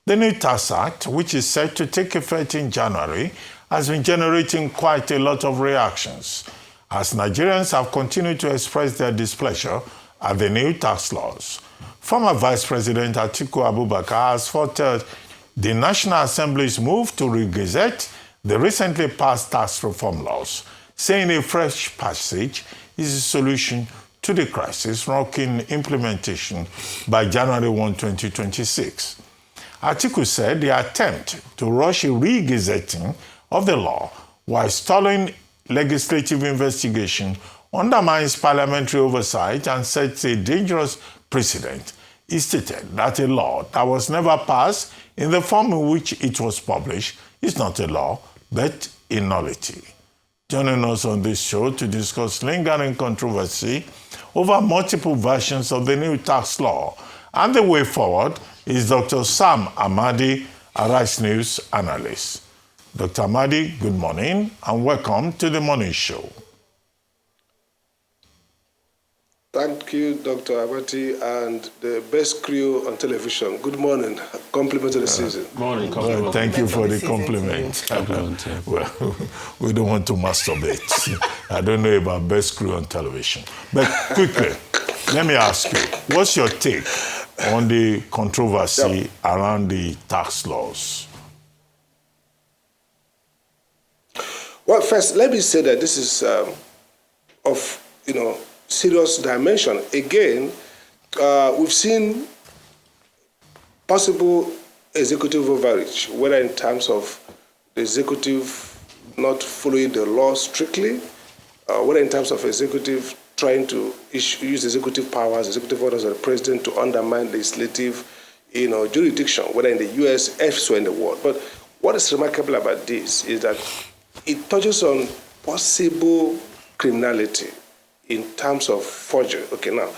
The new Tax Act, which is set to take effect in January, has been generating quite a lot of reactions, as Nigerians have continued to express their displeasure at the new tax laws. Former Vice President Atiku Abubakar has faulted the National Assembly's move to re-gazette the recently passed tax reform laws, saying a fresh passage is a solution to the crisis rocking implementation by January 1, 2026. Atiku said the attempt to rush a re-gazetting of the law while stalling legislative investigation undermines parliamentary oversight and sets a dangerous precedent. He stated that a law that was never passed in the form in which it was published is not a law, but a nullity. Joining us on this show to discuss lingering controversy over multiple versions of the new tax law and the way forward is Dr. Sam Amadi, Arise News analyst. Dr. Amadi, good morning and welcome to the morning show. Thank you, Dr. Amadi, and the best crew on television. Good morning. Compliment of the season. Morning. Well, thank you for the compliment. Well, we don't want to masturbate. I don't know about best crew on television. But quickly, let me ask you, what's your take on the controversy around the tax laws? Well, first, let me say that this is of, serious dimension. Again, we've seen possible executive overreach, whether in terms of the executive not following the law strictly, whether in terms of executive trying to use executive powers, executive orders of the president to undermine legislative, jurisdiction, whether in the U.S., elsewhere in the world. But what is remarkable about this is that it touches on possible criminality in terms of forgery. Okay, now,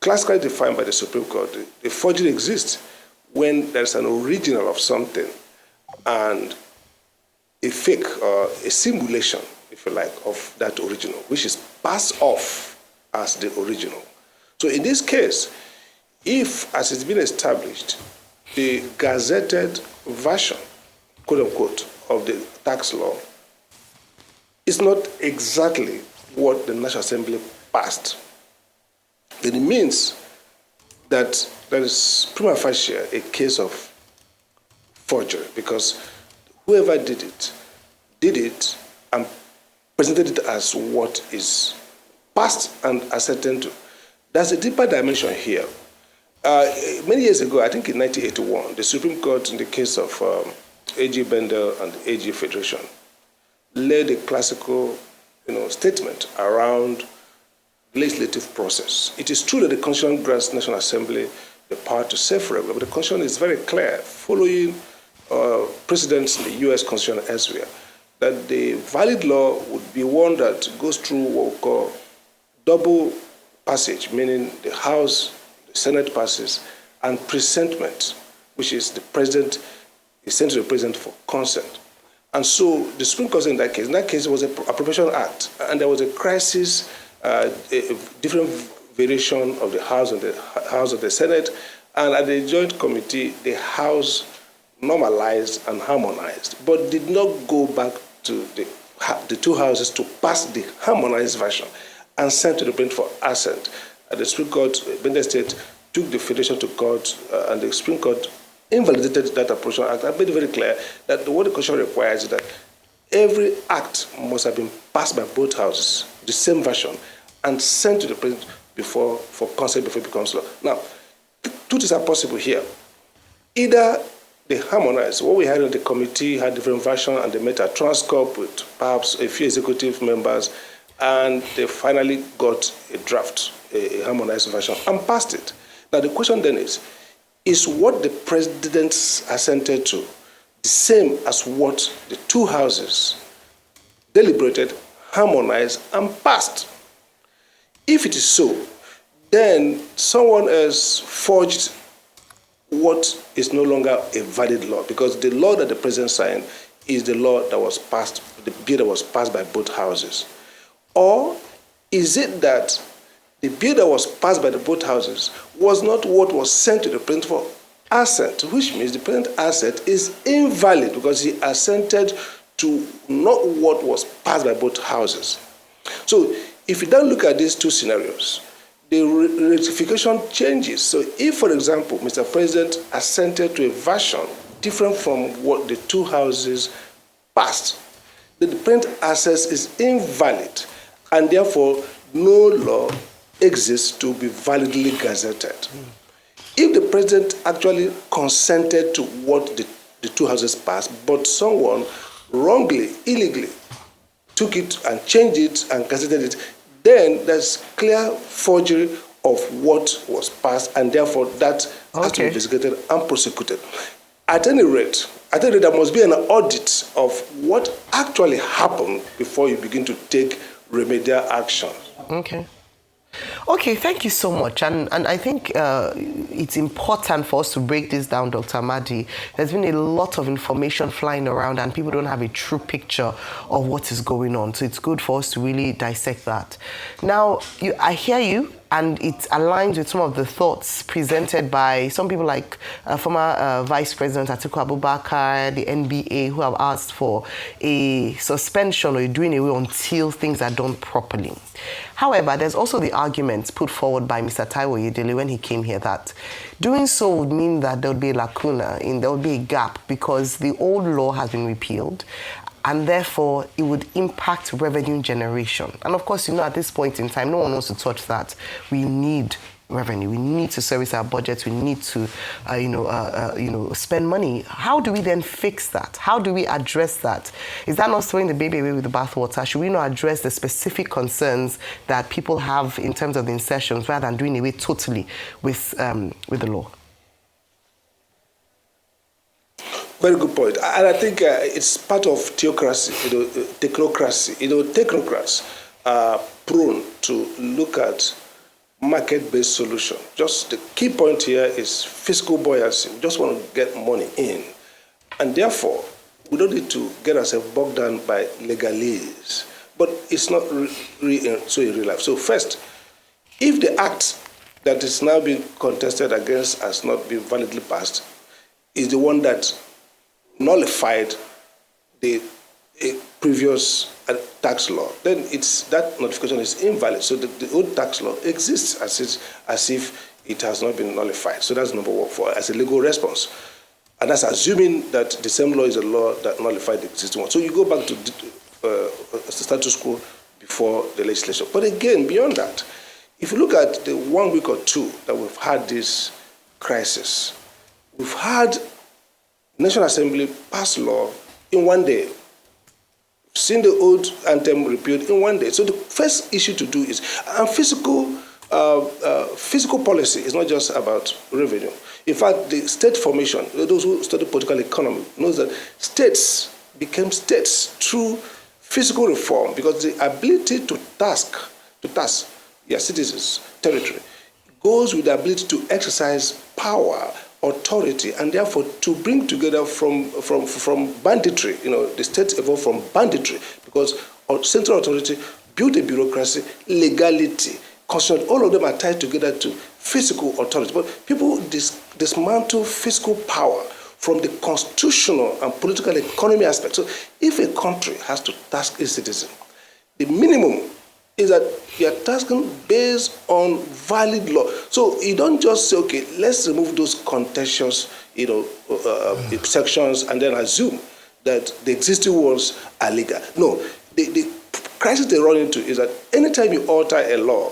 classically defined by the Supreme Court, the forgery exists when there's an original of something and a fake or a simulation, if you like, of that original, which is passed off as the original. So in this case, if, as it's been established, the gazetted version, quote unquote, of the tax law is not exactly what the National Assembly passed, then it means that there is prima facie a case of forgery, because whoever did it and presented it as what is passed and ascertained to. There's a deeper dimension here. Many years ago, I think in 1981, the Supreme Court, in the case of A.G. Bendel and the A.G. Federation, laid a classical statement around legislative process. It is true that the Constitution grants National Assembly the power to self-regulate, but the Constitution is very clear, following precedents in the U.S. Constitution and elsewhere, that the valid law would be one that goes through what we call double passage, meaning the House, the Senate passes, and presentment, which is the President is sent to the President for consent. And so the Supreme Court in that case it was an appropriation act, and there was a crisis, a different variation of the House and the House of the Senate, and at the Joint Committee, the House normalized and harmonized, but did not go back to the two houses to pass the harmonized version and sent to the President for assent. At the Supreme Court, Benel State took the Federation to court, and the Supreme Court invalidated that appropriation act and made it very clear that what the Constitution requires is that every act must have been passed by both houses, the same version, and sent to the President for consent before it becomes law. Now, two things are possible here. Either they harmonized. What we had in the committee had different versions, and they met a transcorp with perhaps a few executive members, and they finally got a draft, a harmonized version, and passed it. Now, the question then is what the President assented to the same as what the two houses deliberated, harmonized, and passed? If it is so, then someone has forged what is no longer a valid law, because the law that the President signed is the law that was passed, the bill that was passed by both houses. Or is it that the bill that was passed by the both houses was not what was sent to the President for assent, which means the president assent is invalid because he assented to not what was passed by both houses. So if you then look at these two scenarios, the ratification changes. So if, for example, Mr. President assented to a version different from what the two houses passed, the president assent is invalid, and therefore no law exists to be validly gazetted. If the president actually consented to what the two houses passed, but someone wrongly, illegally took it and changed it and gazetted it, then there's clear forgery of what was passed, and therefore that has to be investigated and prosecuted. At any rate, there must be an audit of what actually happened before you begin to take remedial action. Okay, thank you so much. And I think it's important for us to break this down, Dr. Amadi. There's been a lot of information flying around and people don't have a true picture of what is going on. So it's good for us to really dissect that. Now, I hear you, and it aligns with some of the thoughts presented by some people like former Vice President Atiku Abubakar, the NBA, who have asked for a suspension or a doing away until things are done properly. However, there's also the argument put forward by Mr. Taiwo Oyedele when he came here that doing so would mean that there would be a lacuna, there would be a gap, because the old law has been repealed, and therefore it would impact revenue generation. And of course, at this point in time, no one wants to touch that. We need revenue. We need to service our budgets. We need to, spend money. How do we then fix that? How do we address that? Is that not throwing the baby away with the bathwater? Should we not address the specific concerns that people have in terms of the insertions rather than doing away totally with the law? Very good point. And I think it's part of theocracy, technocracy. Technocrats are prone to look at market-based solution. Just the key point here is fiscal buoyancy. We just want to get money in. And therefore, we don't need to get ourselves bogged down by legalese. But it's not so in real life. So first, if the act that is now being contested against has not been validly passed, is the one that nullified the previous tax law, then that notification is invalid. So the old tax law exists as if it has not been nullified. So that's number one as a legal response. And that's assuming that the same law is a law that nullified the existing one. So you go back to the status quo before the legislation. But again, beyond that, if you look at the 1 week or two that we've had this crisis, we've had National Assembly pass law in 1 day. Seen the old anthem repealed in 1 day. So the first issue to do is, and fiscal policy is not just about revenue. In fact, the state formation, those who study political economy knows that states became states through fiscal reform, because the ability to task their citizens' territory goes with the ability to exercise power, authority, and therefore to bring together from banditry. The states evolved from banditry because central authority built a bureaucracy, legality, constitution. All of them are tied together to fiscal authority. But people dismantle fiscal power from the constitutional and political economy aspect. So if a country has to task its citizen, the minimum is that you are tasking based on valid law. So you don't just say, okay, let's remove those contentious, sections and then assume that the existing ones are legal. No, the crisis they run into is that anytime you alter a law,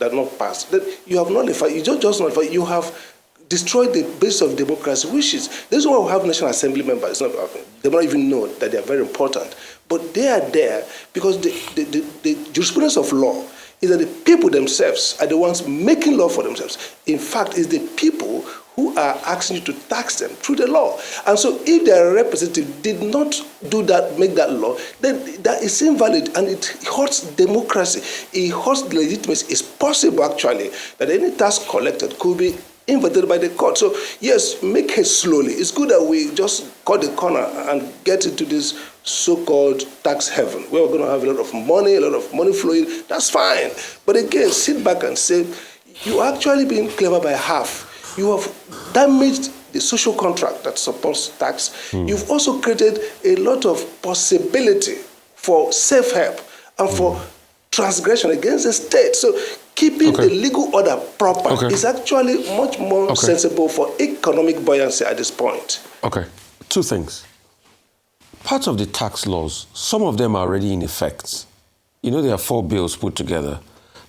that not passed, then you have nullified. You don't just nullify. You have destroyed the base of democracy, which is this is why we have National Assembly members. They don't even know that they are very important. But they are there because the jurisprudence of law is that the people themselves are the ones making law for themselves. In fact, it's the people who are asking you to tax them through the law. And so if their representative did not do that, make that law, then that is invalid and it hurts democracy. It hurts legitimacy. It's possible, actually, that any tax collected could be invalidated by the court. So yes, make it slowly. It's good that we just cut the corner and get into this so-called tax heaven, where we're going to have a lot of money flowing. That's fine. But again, sit back and say, you actually been clever by half. You have damaged the social contract that supports tax. You've also created a lot of possibility for self-help and for transgression against the state. So keeping the legal order proper is actually much more sensible for economic buoyancy at this point. Okay, two things. Part of the tax laws, some of them are already in effect. You know, there are 4 bills put together.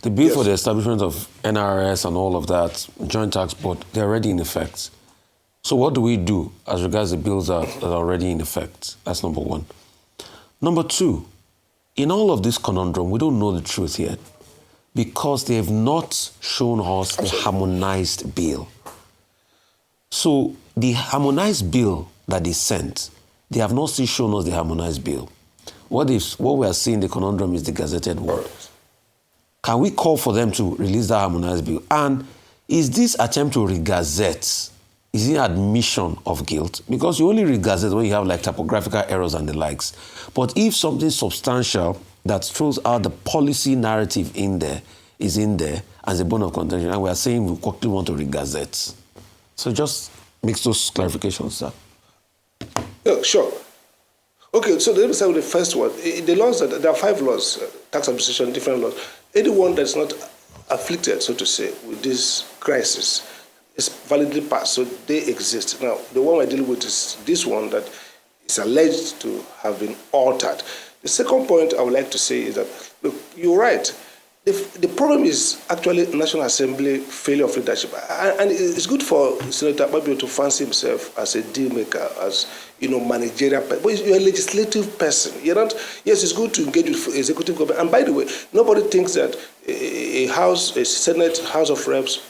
The bill for the establishment of NRS and all of that, Joint Tax Board, they're already in effect. So what do we do as regards the bills that are already in effect? That's number one. Number two, in all of this conundrum, we don't know the truth yet because they have not shown us the harmonized bill. So the harmonized bill that they sent, they have not still shown us the harmonized bill. What we are seeing, the conundrum, is the gazetted word. Can we call for them to release that harmonized bill? And is this attempt to regazette, is it admission of guilt? Because you only regazette when you have like typographical errors and the likes. But if something substantial that throws out the policy narrative in there is in there as a bone of contention, and we are saying we quickly want to regazette. So just makes those clarifitions, sir. Yeah, sure. Okay, so let me start with the first one. The laws, there are 5 laws, tax administration, different laws. Anyone that's not afflicted, so to say, with this crisis is validly passed, so they exist. Now, the one we're dealing with is this one that is alleged to have been altered. The second point I would like to say is that, look, you're right. The problem is actually National Assembly failure of leadership. And it's good for Senator Amadi to fancy himself as a deal maker, as managerial person. But you're a legislative person. You're not, yes, it's good to engage with executive government. And by the way, nobody thinks that a Senate, House of Reps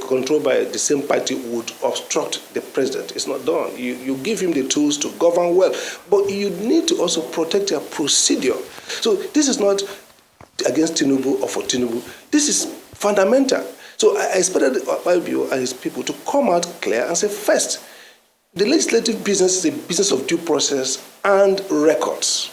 controlled by the same party would obstruct the president. It's not done. You give him the tools to govern well. But you need to also protect your procedure. So this is not against Tinubu or for Tinubu. This is fundamental. So I expected Akpabio and his people to come out clear and say, first, the legislative business is a business of due process and records.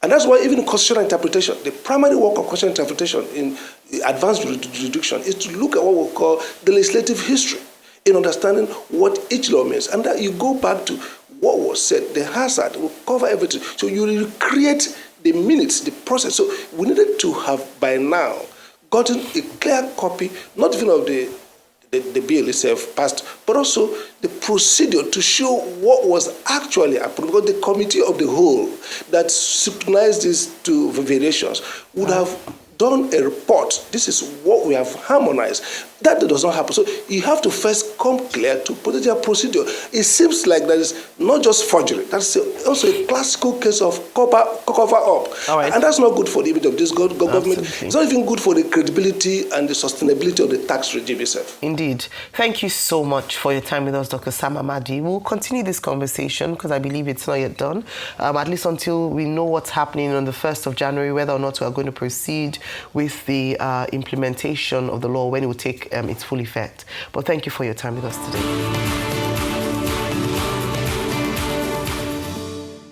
And that's why even in constitutional interpretation, the primary work of constitutional interpretation in advanced jurisdiction is to look at what we call the legislative history in understanding what each law means. And that you go back to what was said, the hazard will cover everything. So you recreate the minutes, the process. So we needed to have by now gotten a clear copy, not even of the bill itself passed, but also the procedure to show what was actually approved. Because the committee of the whole that scrutinized these 2 variations would have done a report. This is what we have harmonized. That does not happen. So you have to first come clear to protect your procedure. It seems like that is not just forgery. That's also a classical case of cover up. Right. And that's not good for the image of this government. Absolutely. It's not even good for the credibility and the sustainability of the tax regime itself. Indeed. Thank you so much for your time with us, Dr. Sam Amadi. We'll continue this conversation because I believe it's not yet done, at least until we know what's happening on the 1st of January, whether or not we are going to proceed with the implementation of the law when it will take its full effect. But thank you for your time with us today.